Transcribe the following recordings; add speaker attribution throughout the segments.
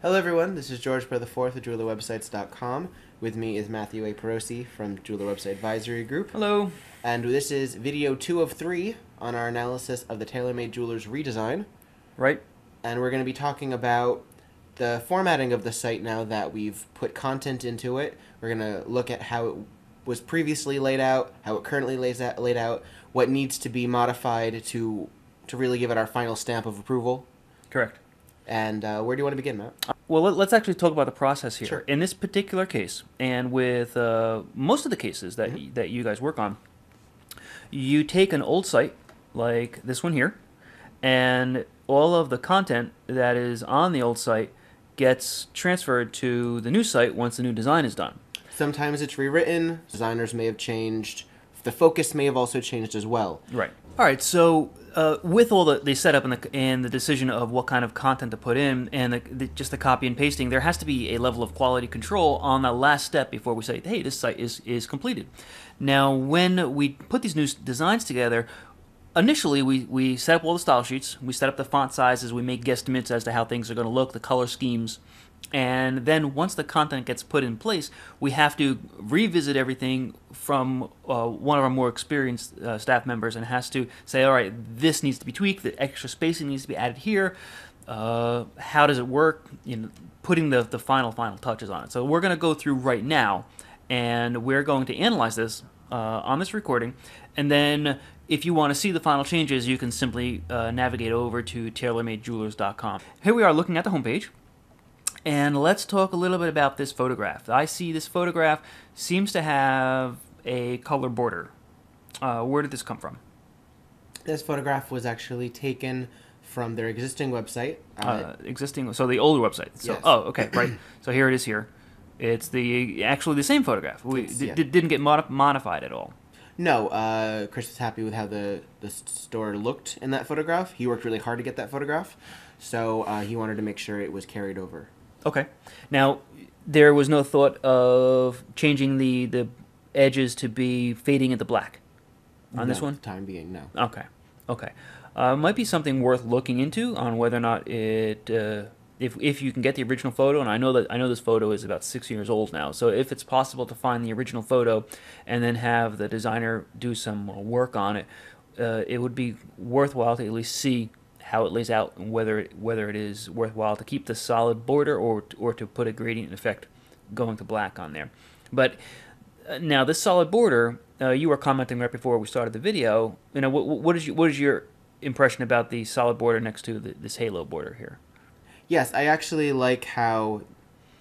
Speaker 1: Hello everyone, this is George Per the Fourth of JewelerWebsites.com. With me is Matthew A. Perosi from Jeweler Website Advisory Group.
Speaker 2: Hello.
Speaker 1: And this is video 2 of 3 on our analysis of the TaylorMade Jewelers redesign.
Speaker 2: Right.
Speaker 1: And we're going to be talking about the formatting of the site now that we've put content into it. We're going to look at how it was previously laid out, how it currently laid out, what needs to be modified to really give it our final stamp of approval.
Speaker 2: Correct.
Speaker 1: And where do you want to begin, Matt?
Speaker 2: Well, let's actually talk about the process here.
Speaker 1: Sure.
Speaker 2: In this particular case, and with most of the cases that that you guys work on, you take an old site like this one here, and all of the content that is on the old site gets transferred to the new site once the new design is done.
Speaker 1: Sometimes it's rewritten, designers may have changed, the focus may have also changed as well.
Speaker 2: Right. All right, so with all the setup and the decision of what kind of content to put in and just the copy and pasting, there has to be a level of quality control on the last step before we say, hey, this site is completed. Now, when we put these new designs together, initially we set up all the style sheets, we set up the font sizes, we make guesstimates as to how things are going to look, the color schemes. And then once the content gets put in place, we have to revisit everything from one of our more experienced staff members, and has to say, all right, this needs to be tweaked, the extra spacing needs to be added here, how does it work, putting the final touches on it. So we're going to go through right now, and we're going to analyze this on this recording, and then if you want to see the final changes, you can simply navigate over to TaylorMadeJewelers.com. Here we are looking at the homepage. And let's talk a little bit about this photograph. I see this photograph seems to have a color border. Where did this come from?
Speaker 1: This photograph was actually taken from their existing website.
Speaker 2: So the older website. So,
Speaker 1: yes.
Speaker 2: Oh, okay, right. So here it is here. It's actually the same photograph. Didn't get modified at all.
Speaker 1: No, Chris was happy with how the store looked in that photograph. He worked really hard to get that photograph, so he wanted to make sure it was carried over.
Speaker 2: Okay. Now, there was no thought of changing the edges to be fading into black on this one?
Speaker 1: For the time being, no.
Speaker 2: Okay. Okay. Might be something worth looking into on whether or not it, if you can get the original photo, and I know this photo is about 6 years old now, so if it's possible to find the original photo and then have the designer do some work on it, it would be worthwhile to at least see how it lays out, and whether it is worthwhile to keep the solid border or to put a gradient effect going to black on there. But now this solid border, you were commenting right before we started the video. What is your impression about the solid border next to this halo border here?
Speaker 1: Yes, I actually like how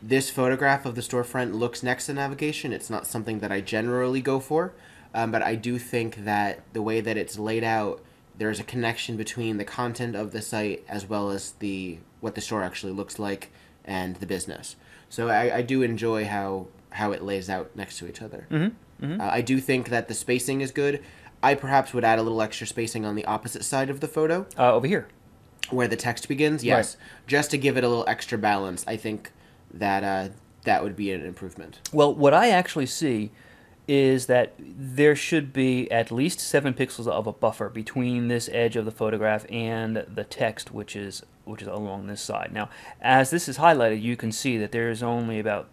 Speaker 1: this photograph of the storefront looks next to navigation. It's not something that I generally go for, but I do think that the way that it's laid out, there's a connection between the content of the site as well as what the store actually looks like and the business. So I do enjoy how it lays out next to each other.
Speaker 2: Mm-hmm. Mm-hmm.
Speaker 1: I do think that the spacing is good. I perhaps would add a little extra spacing on the opposite side of the photo.
Speaker 2: Over here.
Speaker 1: Where the text begins, yes. Right. Just to give it a little extra balance, I think that that would be an improvement.
Speaker 2: Well, what I actually see is that there should be at least 7 pixels of a buffer between this edge of the photograph and the text, which is along this side. Now, as this is highlighted, you can see that there is only about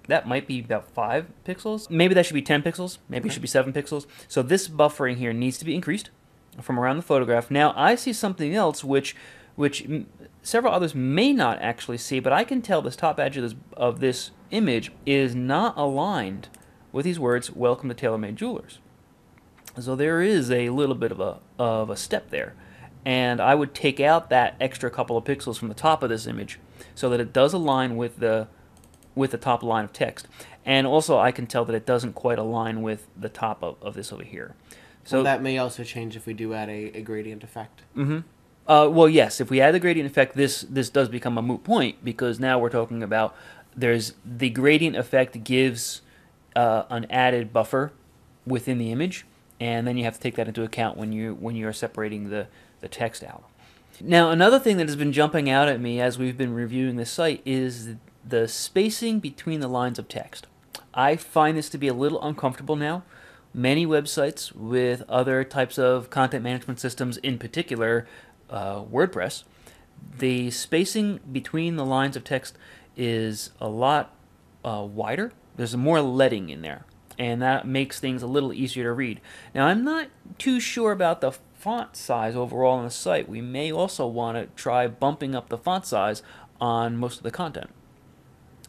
Speaker 2: that might be about 5 pixels. Maybe that should be 10 pixels. Maybe it should be 7 pixels. So this buffering here needs to be increased from around the photograph. Now, I see something else which several others may not actually see, but I can tell this top edge of this image is not aligned with these words, "Welcome to TaylorMade Jewelers." So there is a little bit of a step there, and I would take out that extra couple of pixels from the top of this image so that it does align with the top line of text. And also I can tell that it doesn't quite align with the top of this over here. So
Speaker 1: well, that may also change if we do add a gradient effect.
Speaker 2: Mm-hmm. Well, yes, if we add the gradient effect, this does become a moot point, because now we're talking about the gradient effect gives an added buffer within the image, and then you have to take that into account when you're separating the text out. Now, another thing that has been jumping out at me as we've been reviewing this site is the spacing between the lines of text. I find this to be a little uncomfortable now. Many websites with other types of content management systems, in particular WordPress, the spacing between the lines of text is a lot wider. There's more leading in there, and that makes things a little easier to read. Now, I'm not too sure about the font size overall on the site. We may also want to try bumping up the font size on most of the content.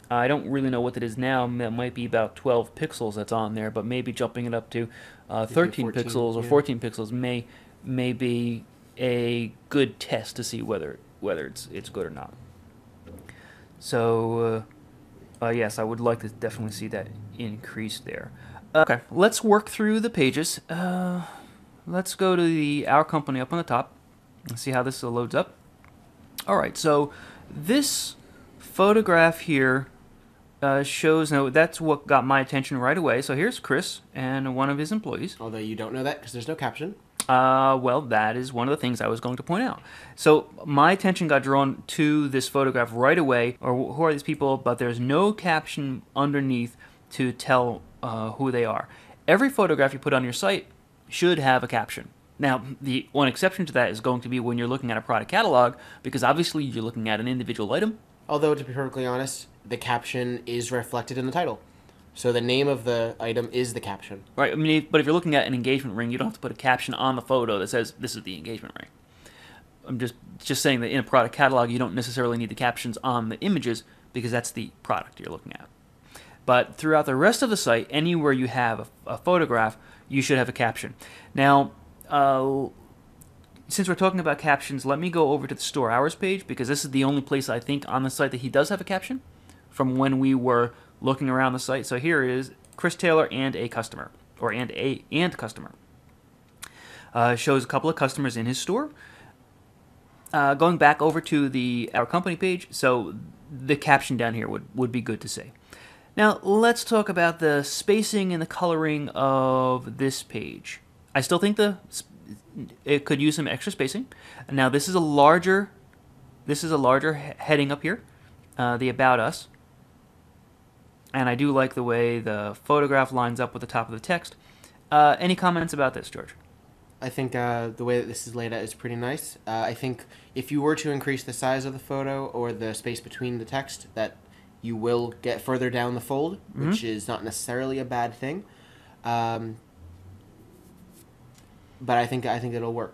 Speaker 2: I don't really know what it is now. That might be about 12 pixels that's on there, but maybe jumping it up to 13
Speaker 1: 14,
Speaker 2: pixels or
Speaker 1: yeah.
Speaker 2: 14 pixels may be a good test to see whether it's good or not. So yes, I would like to definitely see that increase there. Okay, let's work through the pages. Let's go to the Our Company up on the top and see how this loads up. All right, so this photograph here shows, now that's what got my attention right away. So here's Chris and one of his employees.
Speaker 1: Although you don't know that because there's no caption.
Speaker 2: Well, that is one of the things I was going to point out. So my attention got drawn to this photograph right away, or who are these people, but there's no caption underneath to tell who they are. Every photograph you put on your site should have a caption. Now, the one exception to that is going to be when you're looking at a product catalog, because obviously you're looking at an individual item.
Speaker 1: Although, to be perfectly honest, the caption is reflected in the title. So the name of the item is the caption.
Speaker 2: Right, I mean, but if you're looking at an engagement ring, you don't have to put a caption on the photo that says, this is the engagement ring. I'm just saying that in a product catalog, you don't necessarily need the captions on the images, because that's the product you're looking at. But throughout the rest of the site, anywhere you have a photograph, you should have a caption. Now, since we're talking about captions, let me go over to the store hours page, because this is the only place I think on the site that he does have a caption from when we were looking around the site. So here is Chris Taylor and a customer, or and customer. Shows a couple of customers in his store. Going back over to Our Company page, so the caption down here would be good to see. Now, let's talk about the spacing and the coloring of this page. I still think it could use some extra spacing. Now, this is a larger heading up here, the About Us. And I do like the way the photograph lines up with the top of the text. Any comments about this, George?
Speaker 1: I think the way that this is laid out is pretty nice. I think if you were to increase the size of the photo or the space between the text, that you will get further down the fold, which is not necessarily a bad thing. But I think it'll work.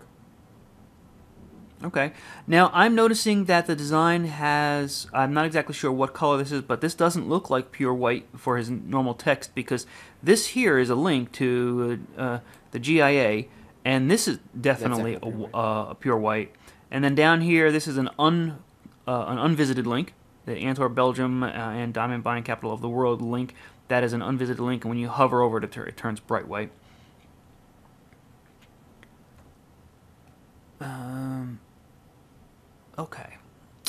Speaker 2: Okay. Now, I'm noticing that the design has, I'm not exactly sure what color this is, but this doesn't look like pure white for his normal text, because this here is a link to the GIA, and this is definitely a pure white. And then down here, this is an unvisited link, the Antwerp, Belgium, and Diamond Buying Capital of the World link. That is an unvisited link, and when you hover over it, it turns bright white. Okay.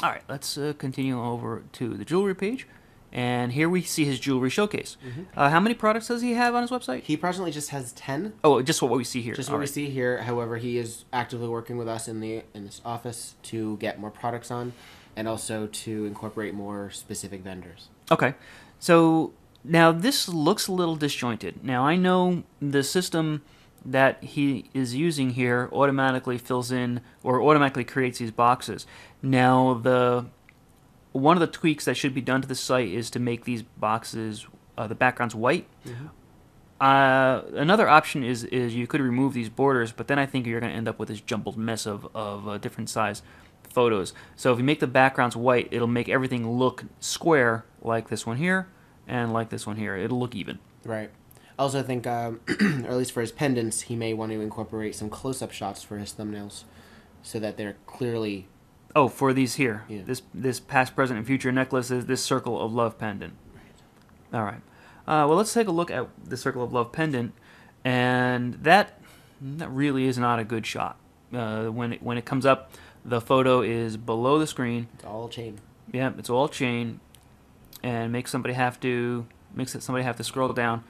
Speaker 2: All right, let's continue over to the jewelry page. And here we see his jewelry showcase. How many products does he have on his website?
Speaker 1: He presently just has 10.
Speaker 2: Oh, just what we see here.
Speaker 1: Just what we see here. However, he is actively working with us in this office to get more products on, and also to incorporate more specific vendors.
Speaker 2: Okay. So now this looks a little disjointed. Now, I know the system that he is using here automatically fills in or automatically creates these boxes. Now, one of the tweaks that should be done to the site is to make these boxes, the backgrounds white. Another option is you could remove these borders, but then I think you're going to end up with this jumbled mess of different size photos. So if you make the backgrounds white, it'll make everything look square, like this one here and like this one here. It'll look even.
Speaker 1: Right. I also think, or at least for his pendants, he may want to incorporate some close-up shots for his thumbnails, so that they're clearly.
Speaker 2: Oh, for these here,
Speaker 1: yeah.
Speaker 2: This past, present, and future necklace is this Circle of Love pendant. All right. Well, let's take a look at the Circle of Love pendant, and that really is not a good shot. When it comes up, the photo is below the screen.
Speaker 1: It's all chain.
Speaker 2: Yeah, it's all chain, and makes somebody have to scroll down.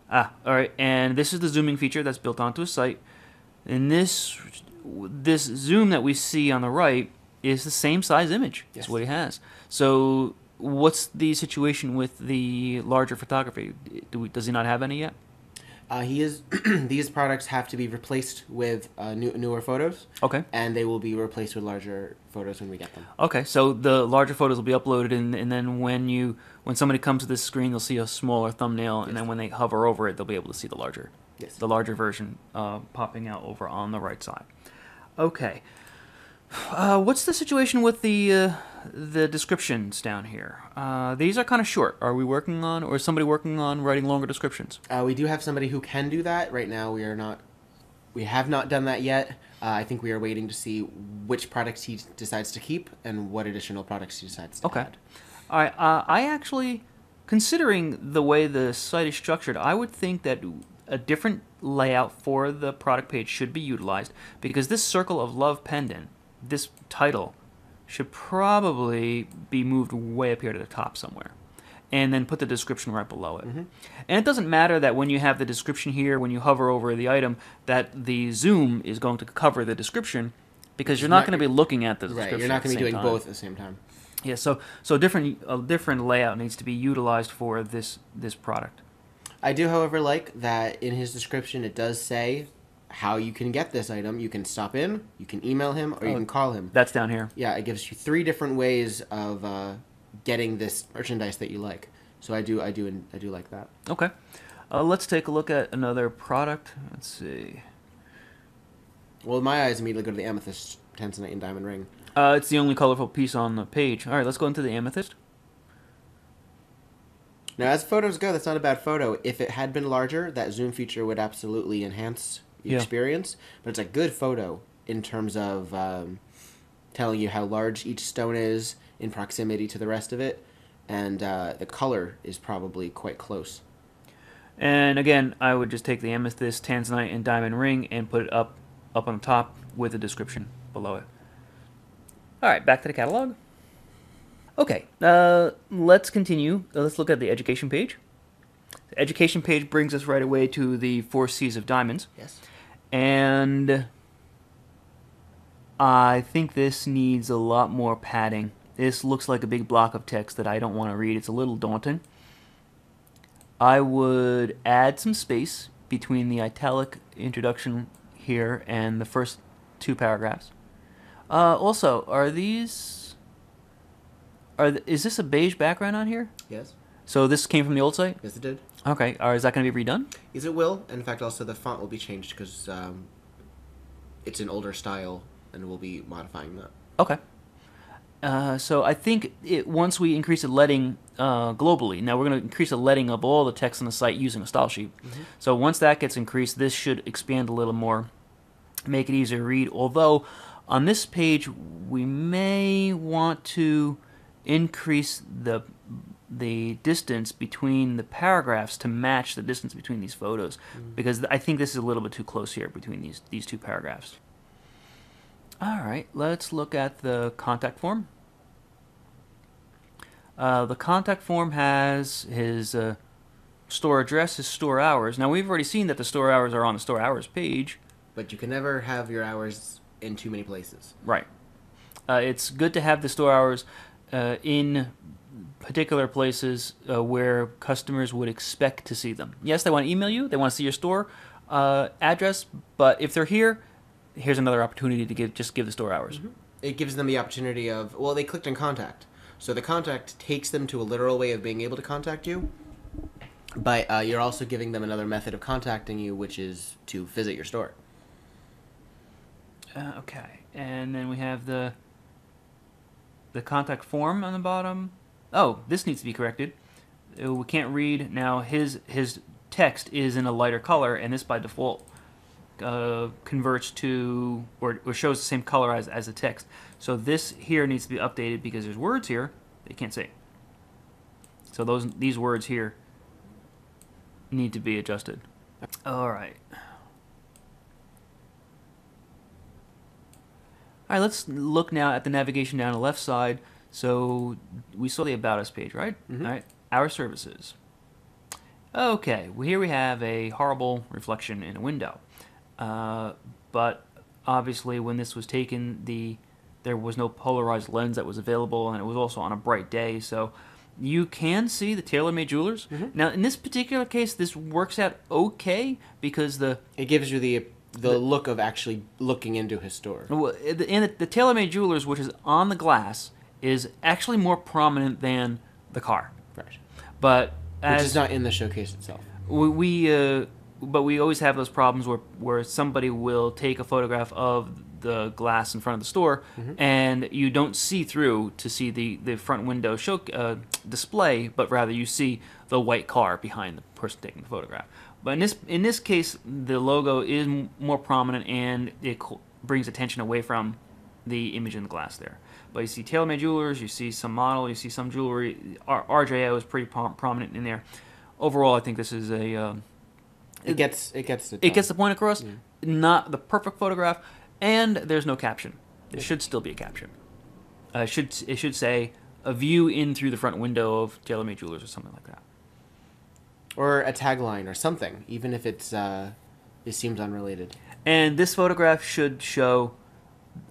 Speaker 2: All right, and this is the zooming feature that's built onto a site. And this zoom that we see on the right is the same size image. Yes. That's what he has. So what's the situation with the larger photography? Does he not have any yet?
Speaker 1: He is. These products have to be replaced with newer photos,
Speaker 2: Okay.
Speaker 1: and they will be replaced with larger photos when we get them.
Speaker 2: Okay, so the larger photos will be uploaded, and then when somebody comes to this screen, they'll see a smaller thumbnail, and
Speaker 1: Yes.
Speaker 2: then when they hover over it, they'll be able to see
Speaker 1: Yes.
Speaker 2: the larger version popping out over on the right side. Okay. What's the situation with the descriptions down here? These are kind of short. Are we working on, or is somebody working on writing longer descriptions?
Speaker 1: We do have somebody who can do that. Right now, we are not. We have not done that yet. I think we are waiting to see which products he decides to keep and what additional products he decides to
Speaker 2: Okay.
Speaker 1: add.
Speaker 2: All right. I actually, considering the way the site is structured, I would think that a different layout for the product page should be utilized, because this circle of love pendant, this title, should probably be moved way up here to the top somewhere, and then put the description right below it.
Speaker 1: Mm-hmm.
Speaker 2: And it doesn't matter that when you have the description here, when you hover over the item, that the zoom is going to cover the description, because you're not going to be looking at the description.
Speaker 1: Right, you're not going to be doing
Speaker 2: time.
Speaker 1: both at the same time.
Speaker 2: Yeah, so a different layout needs to be utilized for this product.
Speaker 1: I do, however, like that in his description it does say how you can get this item. You can stop in, you can email him, or you can call him.
Speaker 2: That's down here.
Speaker 1: Yeah, it gives you 3 different ways of getting this merchandise that you like. So I do like that.
Speaker 2: Okay, let's take a look at another product. Let's see.
Speaker 1: Well, my eyes immediately go to the Amethyst Tanzanian diamond ring.
Speaker 2: It's the only colorful piece on the page. All right, let's go into the Amethyst.
Speaker 1: Now, as photos go, that's not a bad photo. If it had been larger, that zoom feature would absolutely enhance the experience. But it's a good photo in terms of telling you how large each stone is in proximity to the rest of it. And the color is probably quite close.
Speaker 2: And again, I would just take the Amethyst, Tanzanite, and diamond ring and put it up on the top with a description below it. All right, back to the catalog. Okay, let's continue. Let's look at the education page. The education page brings us right away to the 4 C's of diamonds.
Speaker 1: Yes.
Speaker 2: And I think this needs a lot more padding. This looks like a big block of text that I don't want to read. It's a little daunting. I would add some space between the italic introduction here and the first 2 paragraphs. Also, is this a beige background on here?
Speaker 1: Yes.
Speaker 2: So this came from the old site?
Speaker 1: Yes, it did.
Speaker 2: Okay. Is that going to be redone?
Speaker 1: Yes, it will. In fact, also the font will be changed because it's an older style, and we'll be modifying that.
Speaker 2: Okay. So I think once we increase the leading globally, now we're going to increase the leading of all the text on the site using a style sheet. Mm-hmm. So once that gets increased, this should expand a little more, make it easier to read. Although on this page, we may want to increase the distance between the paragraphs to match the distance between these photos, because I think this is a little bit too close here between these 2 paragraphs. All right, let's look at the contact form. The contact form has his store address, his store hours. Now, we've already seen that the store hours are on the store hours page.
Speaker 1: But you can never have your hours in too many places.
Speaker 2: Right. It's good to have the store hours in particular places where customers would expect to see them. Yes, they want to email you, they want to see your store address, but if they're here, here's another opportunity to give the store hours.
Speaker 1: Mm-hmm. It gives them the opportunity of, well, they clicked on contact. So the contact takes them to a literal way of being able to contact you, but you're also giving them another method of contacting you, which is to visit your store.
Speaker 2: Okay, and then we have the contact form on the bottom. Oh, this needs to be corrected. We can't read now. His text is in a lighter color, and this by default converts to or shows the same color as the text. So this here needs to be updated because there's words here that you can't see. So these words here need to be adjusted. All right. All right, let's look now at the navigation down the left side. So we saw the About Us page, right?
Speaker 1: Mm-hmm.
Speaker 2: All right, our services. Okay, well, here we have a horrible reflection in a window. But obviously when this was taken, there was no polarized lens that was available, and it was also on a bright day. So you can see the TaylorMade jewelers.
Speaker 1: Mm-hmm.
Speaker 2: Now, in this particular case, this works out okay because
Speaker 1: It gives you the look of actually looking into his store.
Speaker 2: the TaylorMade jewelers, which is on the glass, is actually more prominent than the car.
Speaker 1: Right.
Speaker 2: But
Speaker 1: Which is not in the showcase itself.
Speaker 2: But we always have those problems where somebody will take a photograph of the glass in front of the store, and you don't see through to see the front window display, but rather you see the white car behind the person taking the photograph. But in this case, the logo is more prominent, and it brings attention away from the image in the glass there. But you see TaylorMade jewelers, you see some model, you see some jewelry. RJO is pretty prominent in there. Overall, I think this is a
Speaker 1: it gets
Speaker 2: the point across. Yeah. Not the perfect photograph, and there's no caption. There should still be a caption. It should say a view in through the front window of TaylorMade jewelers or something like that,
Speaker 1: or a tagline or something, even if it seems unrelated.
Speaker 2: And this photograph should show.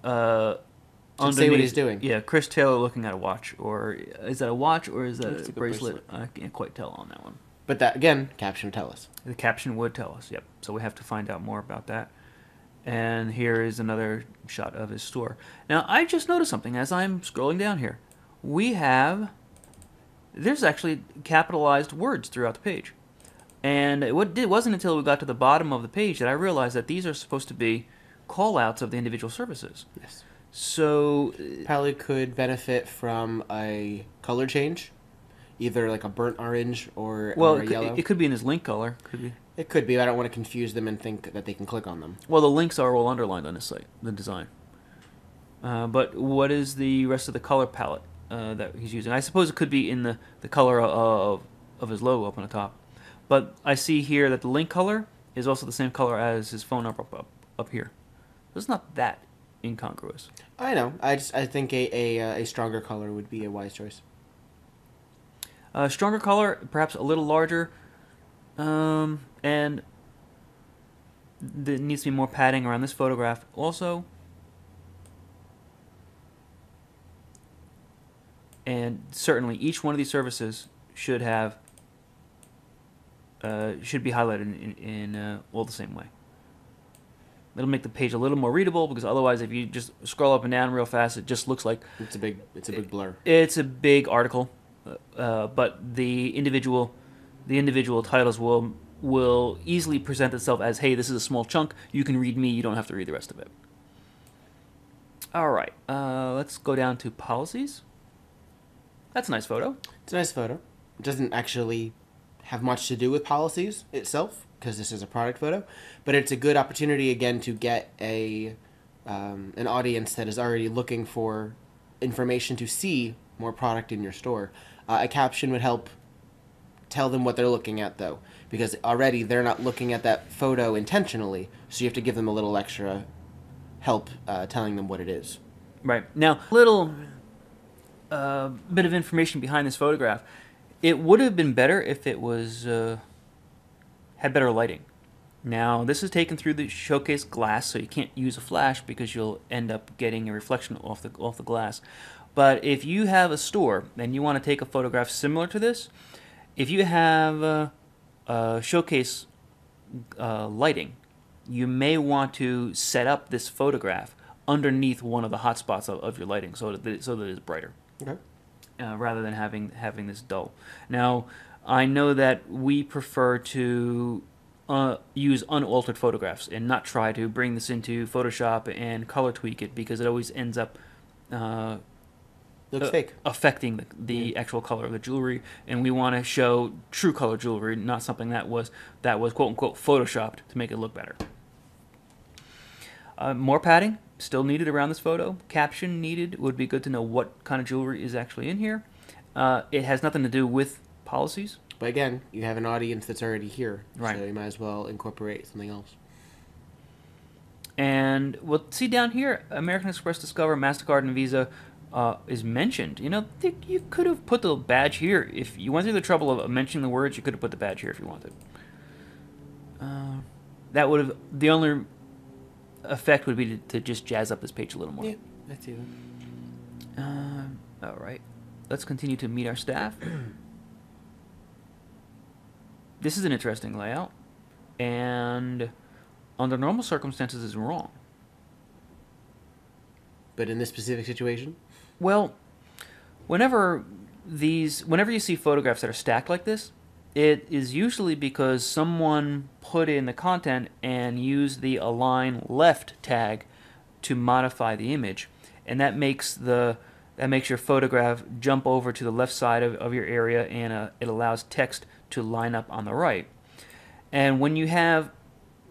Speaker 1: Say what he's doing.
Speaker 2: Yeah, Chris Taylor looking at a watch, or is that a watch, or is that a bracelet? I can't quite tell on that one.
Speaker 1: But that again, caption would tell us.
Speaker 2: The caption would tell us. Yep. So we have to find out more about that. And here is another shot of his store. Now I just noticed something as I'm scrolling down here. There's actually capitalized words throughout the page, and it wasn't until we got to the bottom of the page that I realized that these are supposed to be call-outs of the individual services.
Speaker 1: Yes.
Speaker 2: So
Speaker 1: probably could benefit from a color change, either like a burnt orange or a yellow.
Speaker 2: It could be in his link color. Could be.
Speaker 1: It could be. I don't want to confuse them and think that they can click on them.
Speaker 2: Well, the links are all underlined on his site, the design. But what is the rest of the color palette that he's using? I suppose it could be in the color of his logo up on the top. But I see here that the link color is also the same color as his phone number up here. So it's not that incongruous.
Speaker 1: I know. I think a stronger color would be a wise choice.
Speaker 2: Stronger color, perhaps a little larger, and there needs to be more padding around this photograph also. And certainly each one of these services should have should be highlighted in all the same way. It'll make the page a little more readable, because otherwise, if you just scroll up and down real fast, it just looks like
Speaker 1: it's a big blur.
Speaker 2: It's a big article, but the individual titles will easily present itself as, hey, this is a small chunk. You can read me. You don't have to read the rest of it. All right, let's go down to policies. That's a nice photo.
Speaker 1: It's a nice photo. It doesn't actually have much to do with policies itself, because this is a product photo, but it's a good opportunity again to get an audience that is already looking for information to see more product in your store. A caption would help tell them what they're looking at, though, because already they're not looking at that photo intentionally, so you have to give them a little extra help telling them what it is.
Speaker 2: Right. Now, little bit of information behind this photograph. It would have been better if it was had better lighting. Now, this is taken through the showcase glass, so you can't use a flash because you'll end up getting a reflection off the glass. But if you have a store and you want to take a photograph similar to this, if you have showcase lighting, you may want to set up this photograph underneath one of the hotspots of your lighting, so that it's brighter.
Speaker 1: Okay.
Speaker 2: Rather than having this dull. Now, I know that we prefer to use unaltered photographs and not try to bring this into Photoshop and color tweak it, because it always ends up
Speaker 1: looks fake,
Speaker 2: affecting the actual color of the jewelry. And we want to show true color jewelry, not something that was quote unquote photoshopped to make it look better. More padding still needed around this photo. Caption needed. Would be good to know what kind of jewelry is actually in here. It has nothing to do with policies.
Speaker 1: But again, you have an audience that's already here,
Speaker 2: right?
Speaker 1: So you might as well incorporate something else.
Speaker 2: And we'll see down here, American Express, Discover, MasterCard, and Visa is mentioned. You know, you could have put the badge here. If you went through the trouble of mentioning the words, you could have put the badge here if you wanted. That would have, the only effect would be to just jazz up this page a little more.
Speaker 1: Yeah, I see that.
Speaker 2: All right. let's continue to meet our staff. This is an interesting layout, and under normal circumstances is wrong.
Speaker 1: But in this specific situation?
Speaker 2: Well, whenever you see photographs that are stacked like this, it is usually because someone put in the content and used the align left tag to modify the image, and that makes your photograph jump over to the left side of your area, and it allows text to line up on the right. And when you have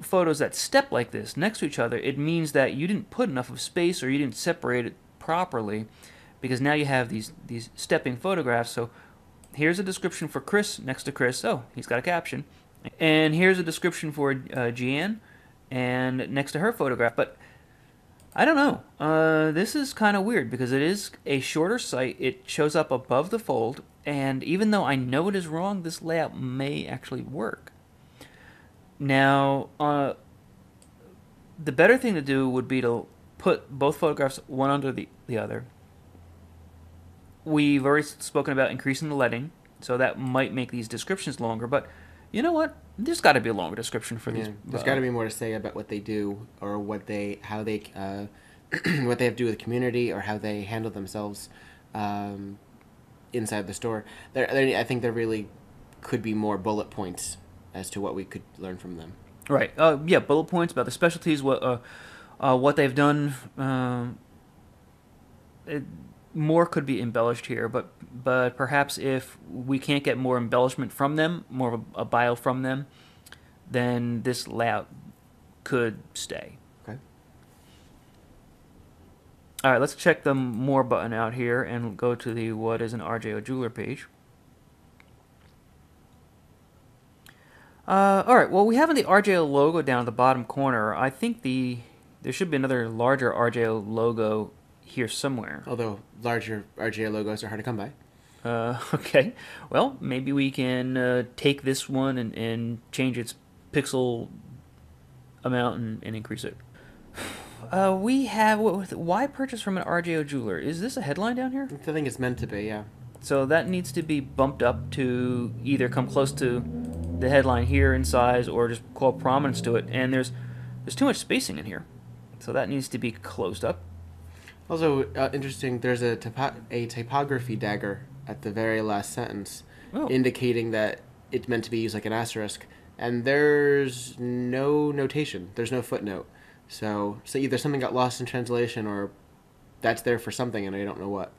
Speaker 2: photos that step like this next to each other, it means that you didn't put enough of space or you didn't separate it properly, because now you have these stepping photographs. So here's a description for Chris next to Chris. Oh, he's got a caption. And here's a description for Jeanne and next to her photograph. But I don't know. This is kind of weird because it is a shorter site. It shows up above the fold. And even though I know it is wrong, this layout may actually work. Now, the better thing to do would be to put both photographs one under the other. We've already spoken about increasing the leading, so that might make these descriptions longer, but you know what? There's got to be a longer description for these.
Speaker 1: There's got to be more to say about what they do, or how they what they have to do with the community, or how they handle themselves inside the store. I think there really could be more bullet points as to what we could learn from them.
Speaker 2: Right. Yeah, bullet points about the specialties, what they've done. More could be embellished here, but perhaps if we can't get more embellishment from them, more of a bio from them, then this layout could stay.
Speaker 1: Okay.
Speaker 2: All right, let's check the More button out here and go to the What is an RJO Jeweler page. All right, well, we have the RJO logo down at the bottom corner. I think there should be another larger RJO logo here somewhere.
Speaker 1: Although larger RJO logos are hard to come by.
Speaker 2: Okay. Well, maybe we can take this one and change its pixel amount and increase it. We have... Why purchase from an RJO jeweler? Is this a headline down here?
Speaker 1: I think it's meant to be, yeah.
Speaker 2: So that needs to be bumped up to either come close to the headline here in size or just call prominence to it. And there's too much spacing in here. So that needs to be closed up.
Speaker 1: Also, interesting, there's a typography dagger at the very last sentence, indicating that it's meant to be used like an asterisk, and there's no notation. There's no footnote. So either something got lost in translation, or that's there for something, and I don't know what.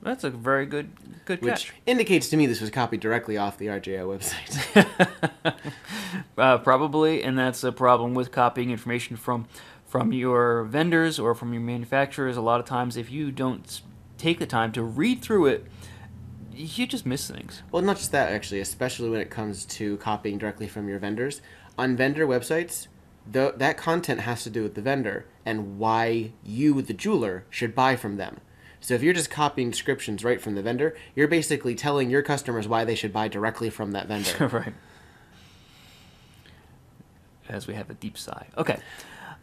Speaker 2: That's a very good catch.
Speaker 1: Which indicates to me this was copied directly off the RJO website.
Speaker 2: Probably, and that's a problem with copying information from your vendors or from your manufacturers. A lot of times, if you don't take the time to read through it, you just miss things.
Speaker 1: Well, not just that, actually, especially when it comes to copying directly from your vendors. On vendor websites, that content has to do with the vendor and why you, the jeweler, should buy from them. So if you're just copying descriptions right from the vendor, you're basically telling your customers why they should buy directly from that vendor.
Speaker 2: Right. As we have a deep sigh. Okay.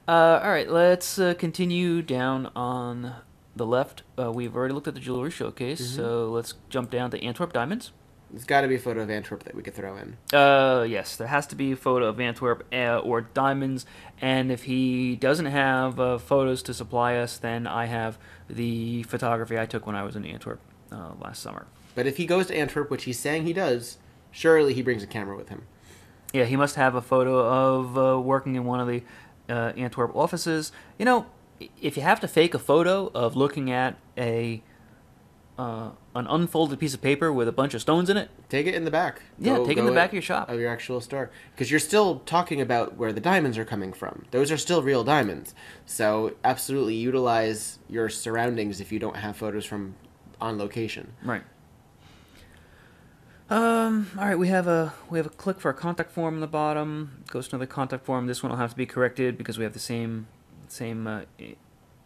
Speaker 2: All right, let's continue down on the left. We've already looked at the jewelry showcase, so let's jump down to Antwerp Diamonds.
Speaker 1: There's got to be a photo of Antwerp that we could throw in.
Speaker 2: Yes, there has to be a photo of Antwerp or diamonds, and if he doesn't have photos to supply us, then I have the photography I took when I was in Antwerp last summer.
Speaker 1: But if he goes to Antwerp, which he's saying he does, surely he brings a camera with him.
Speaker 2: Yeah, he must have a photo of working in one of the Antwerp offices. You know, if you have to fake a photo of looking at an unfolded piece of paper with a bunch of stones in it,
Speaker 1: take it in the back.
Speaker 2: Yeah, take it in the back of your shop.
Speaker 1: Of your actual store. Because you're still talking about where the diamonds are coming from. Those are still real diamonds. So absolutely utilize your surroundings if you don't have photos from on location.
Speaker 2: Right. All right, we have a click for a contact form on the bottom. It goes to another contact form. This one will have to be corrected because we have the same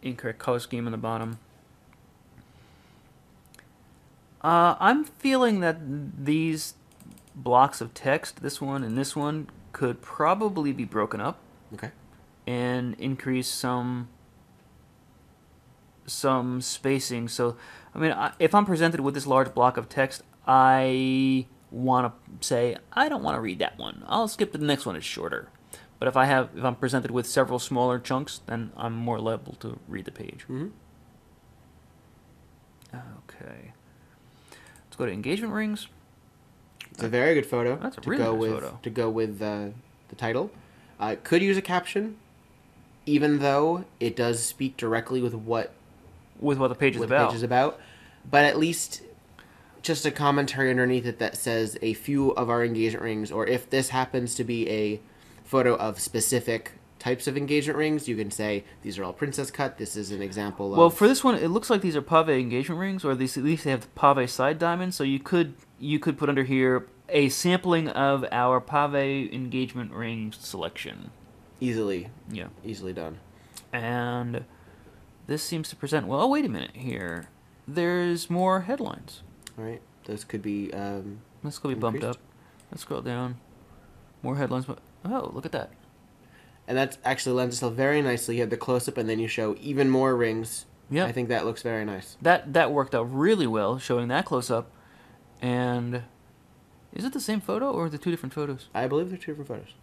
Speaker 2: incorrect color scheme on the bottom. I'm feeling that these blocks of text, this one and this one, could probably be broken up.
Speaker 1: Okay. And
Speaker 2: increase some spacing. So I mean, if I'm presented with this large block of text, I want to say, I don't want to read that one. I'll skip to the next one. It's shorter. But if I'm presented with several smaller chunks, then I'm more liable to read the page.
Speaker 1: Mm-hmm.
Speaker 2: Okay. Let's go to engagement rings.
Speaker 1: It's a very good photo.
Speaker 2: That's a really nice photo.
Speaker 1: To go with the title. Could use a caption, even though it does speak directly with what
Speaker 2: the page is
Speaker 1: about. But at least just a commentary underneath it that says a few of our engagement rings, or if this happens to be a photo of specific types of engagement rings, you can say these are all princess cut. This is an example of...
Speaker 2: Well, for this one, it looks like these are pave engagement rings, or at least they have pave side diamonds. So you could put under here a sampling of our pave engagement ring selection.
Speaker 1: Easily.
Speaker 2: Yeah.
Speaker 1: Easily done.
Speaker 2: And this seems to present... Well, oh, wait a minute here. There's more headlines.
Speaker 1: All right. Those could be
Speaker 2: Let's go be bumped up. Let's scroll down. More headlines. Oh, look at that.
Speaker 1: And that actually lends itself very nicely. You have the close-up, and then you show even more rings.
Speaker 2: Yeah.
Speaker 1: I think that looks very nice.
Speaker 2: That worked out really well, showing that close-up. And is it the same photo, or are they two different photos?
Speaker 1: I believe they're two different photos.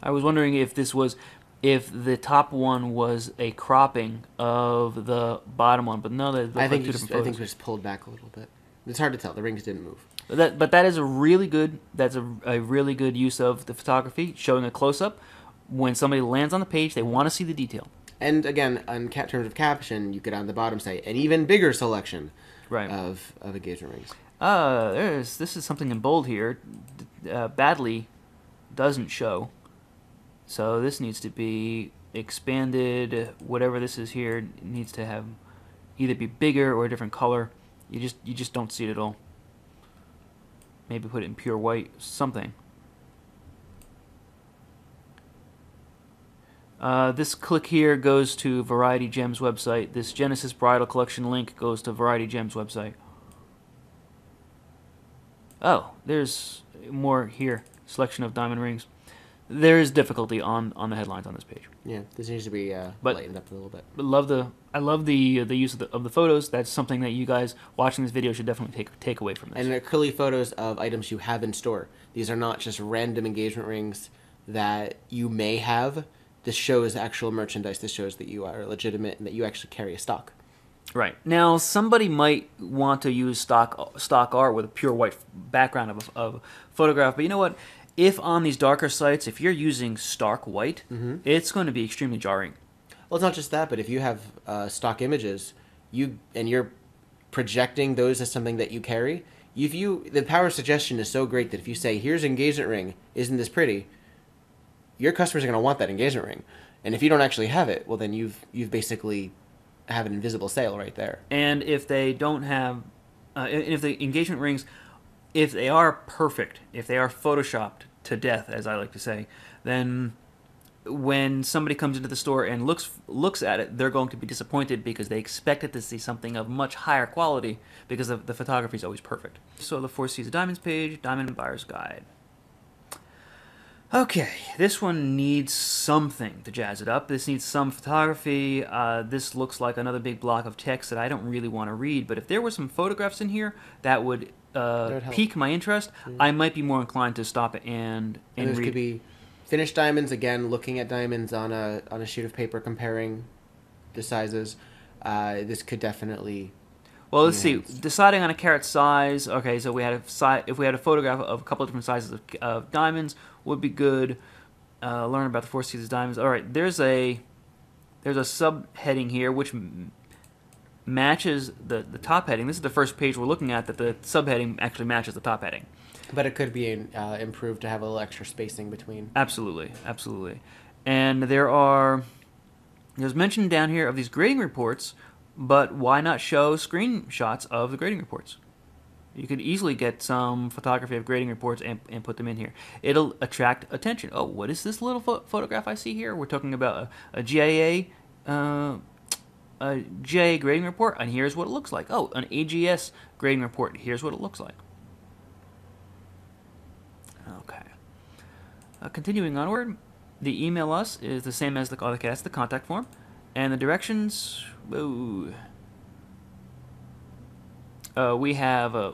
Speaker 2: I was wondering if the top one was a cropping of the bottom one, but no, they look like two different photos.
Speaker 1: I think we just pulled back a little bit. It's hard to tell. The rings didn't move.
Speaker 2: But that is a really good use of the photography, showing a close-up. When somebody lands on the page, they want to see the detail.
Speaker 1: And again, in terms of caption, you could on the bottom say an even bigger selection of engagement rings.
Speaker 2: This is something in bold here. Badly doesn't show. So this needs to be expanded. Whatever this is here needs to have either be bigger or a different color. You just don't see it at all. Maybe put it in pure white, something. This click here goes to Variety Gems website. This Genesis Bridal Collection link goes to Variety Gems website. Oh, there's more here. Selection of diamond rings. There is difficulty on the headlines on this page.
Speaker 1: Yeah, this needs to be lightened up a little bit.
Speaker 2: But I love the use of the photos. That's something that you guys watching this video should definitely take away from this.
Speaker 1: And they're clearly photos of items you have in store. These are not just random engagement rings that you may have. This shows actual merchandise. This shows that you are legitimate and that you actually carry a stock.
Speaker 2: Right. Now, somebody might want to use stock art with a pure white background of photograph, but you know what? If on these darker sites, if you're using stark white, it's going to be extremely jarring.
Speaker 1: Well, it's not just that, but if you have stock images, you're projecting those as something that you carry, the power of suggestion is so great that if you say, "Here's an engagement ring, isn't this pretty?" your customers are going to want that engagement ring, and if you don't actually have it, well, then you've basically have an invisible sale right there.
Speaker 2: And if they don't have, if the engagement rings, if they are perfect, if they are photoshopped to death, as I like to say, then when somebody comes into the store and looks at it, they're going to be disappointed because they expected to see something of much higher quality because the photography is always perfect. So the 4 C's of Diamonds page, Diamond Buyer's Guide. Okay, this one needs something to jazz it up. This needs some photography. This looks like another big block of text that I don't really want to read, but if there were some photographs in here that would pique my interest, I might be more inclined to stop it and read.
Speaker 1: This could be finished diamonds, again, looking at diamonds on a sheet of paper, comparing the sizes. This could definitely...
Speaker 2: Well, let's see. Deciding on a carat size. Okay, so if we had a photograph of a couple of different sizes of diamonds, would be good. Learn about the 4 C's of diamonds. All right, there's a subheading here which matches the top heading. This is the first page we're looking at that the subheading actually matches the top heading.
Speaker 1: But it could be improved to have a little extra spacing between.
Speaker 2: Absolutely, absolutely. And there's mention down here of these grading reports, but why not show screenshots of the grading reports? You could easily get some photography of grading reports and put them in here. It'll attract attention. Oh, what is this little photograph I see here? We're talking about a GIA grading report, and here's what it looks like. Oh, an AGS grading report. Here's what it looks like. Okay. Continuing onward, the email us is the same as the contact form, And the directions, we have an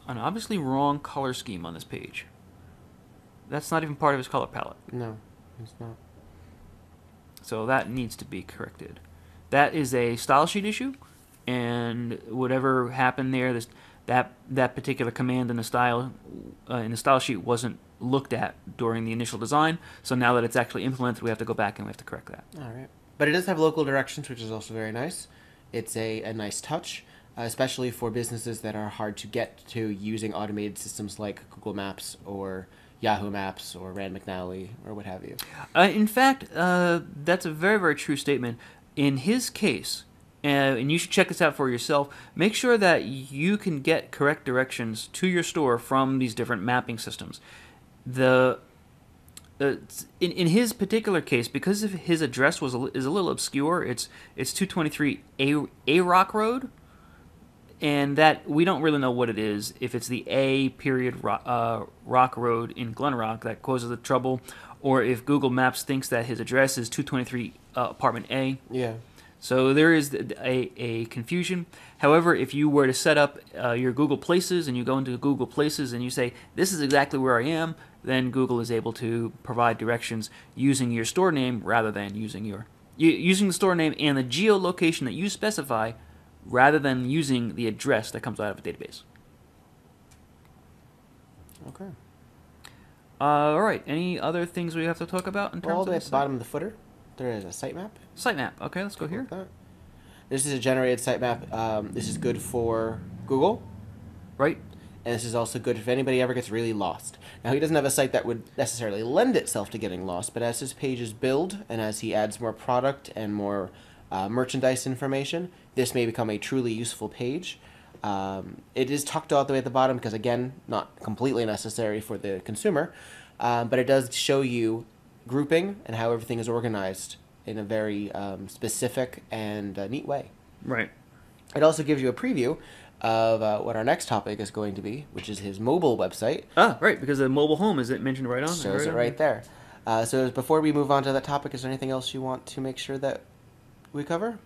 Speaker 2: obviously wrong color scheme on this page. That's not even part of his color palette.
Speaker 1: No, it's not.
Speaker 2: So that needs to be corrected. That is a style sheet issue, and whatever happened there, that particular command in the style sheet wasn't looked at during the initial design. So now that it's actually implemented, we have to go back and we have to correct that.
Speaker 1: All right. But it does have local directions, which is also very nice. It's a nice touch, especially for businesses that are hard to get to using automated systems like Google Maps or Yahoo Maps or Rand McNally or what have you.
Speaker 2: In fact, that's a very, very true statement. In his case, and you should check this out for yourself, make sure that you can get correct directions to your store from these different mapping systems. In his particular case, because of his address is a little obscure, it's 223 A Rock Road, and that we don't really know what it is. If it's the A period Rock Road in Glen Rock that causes the trouble, or if Google Maps thinks that his address is 223 Apartment A.
Speaker 1: Yeah.
Speaker 2: So there is a confusion. However, if you were to set up your Google Places and you go into Google Places and you say, this is exactly where I am, then Google is able to provide directions using your store name rather than using the store name and the geolocation that you specify rather than using the address that comes out of a database.
Speaker 1: Okay.
Speaker 2: All right. Any other things we have to talk about in terms
Speaker 1: All
Speaker 2: of
Speaker 1: the way at
Speaker 2: this
Speaker 1: the bottom of the footer, there is a sitemap.
Speaker 2: sitemap? Okay, let's go here.
Speaker 1: This is a generated sitemap. This is good for Google.
Speaker 2: Right.
Speaker 1: And this is also good if anybody ever gets really lost. Now, he doesn't have a site that would necessarily lend itself to getting lost, but as his pages build and as he adds more product and more merchandise information, this may become a truly useful page. It is tucked all the way at the bottom because, again, not completely necessary for the consumer, but it does show you grouping and how everything is organized in a very specific and neat way.
Speaker 2: Right.
Speaker 1: It also gives you a preview of what our next topic is going to be, which is his mobile website.
Speaker 2: Ah, right, because the mobile home is it mentioned right on?
Speaker 1: Shows it right there. So before we move on to that topic, is there anything else you want to make sure that we cover?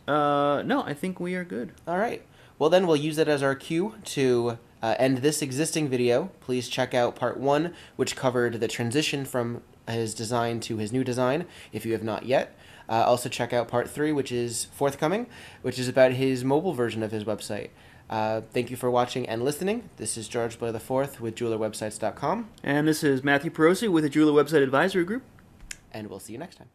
Speaker 2: No, I think we are good.
Speaker 1: All right. Well, then we'll use it as our cue to end this existing video. Please check out part 1, which covered the transition from his design to his new design, if you have not yet. Also check out part 3, which is forthcoming, which is about his mobile version of his website. Thank you for watching and listening. This is George Blair IV with jewelerwebsites.com.
Speaker 2: And this is Matthew Perosi with the Jeweler Website Advisory Group.
Speaker 1: And we'll see you next time.